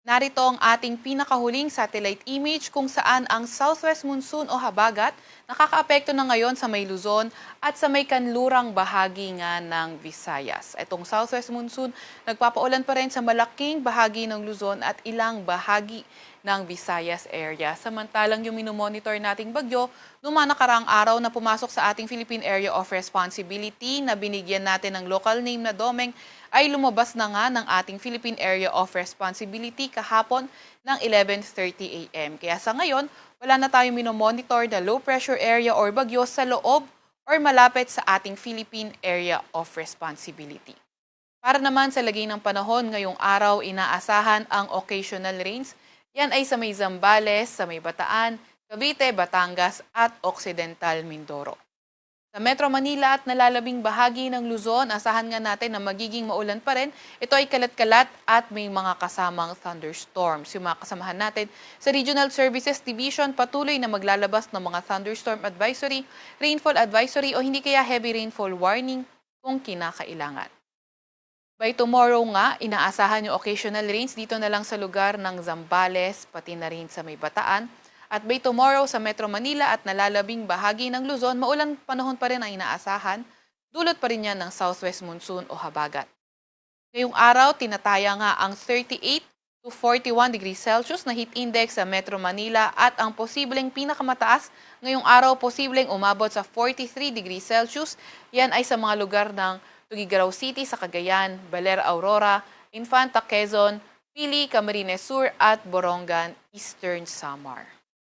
Narito ang ating pinakahuling satellite image kung saan ang southwest monsoon o habagat nakakaapekto na ngayon sa may Luzon at sa may kanlurang bahagi nga ng Visayas. Itong southwest monsoon nagpapaulan pa rin sa malaking bahagi ng Luzon at ilang bahagi ng Visayas area. Samantalang yung minomonitor nating bagyo, noong mga nakaraang araw na pumasok sa ating Philippine Area of Responsibility na binigyan natin ng local name na Domeng, ay lumabas na nga ng ating Philippine Area of Responsibility kahapon ng 11:30 a.m. Kaya sa ngayon, wala na tayong minomonitor na low pressure area or bagyo sa loob or malapit sa ating Philippine Area of Responsibility. Para naman sa lagay ng panahon ngayong araw, inaasahan ang occasional rains. Yan ay sa may Zambales, sa may Bataan, Cavite, Batangas at Occidental Mindoro. Sa Metro Manila at nalalabing bahagi ng Luzon, asahan nga natin na magiging maulan pa rin. Ito ay kalat-kalat at may mga kasamang thunderstorms. Yung mga kasamahan natin sa Regional Services Division patuloy na maglalabas ng mga thunderstorm advisory, rainfall advisory o hindi kaya heavy rainfall warning kung kinakailangan. By tomorrow nga, inaasahan yung occasional rains dito na lang sa lugar ng Zambales, pati na rin sa may Bataan. At by tomorrow sa Metro Manila at nalalabing bahagi ng Luzon, maulan panahon pa rin ang inaasahan. Dulot pa rin yan ng southwest monsoon o habagat. Ngayong araw, tinataya nga ang 38 to 41 degrees Celsius na heat index sa Metro Manila at ang posibleng pinakamataas ngayong araw posibleng umabot sa 43 degrees Celsius. Yan ay sa mga lugar ng Tuguegarao City sa Cagayan, Baler Aurora, Infanta Quezon, Pili, Camarines Sur at Borongan, Eastern Samar.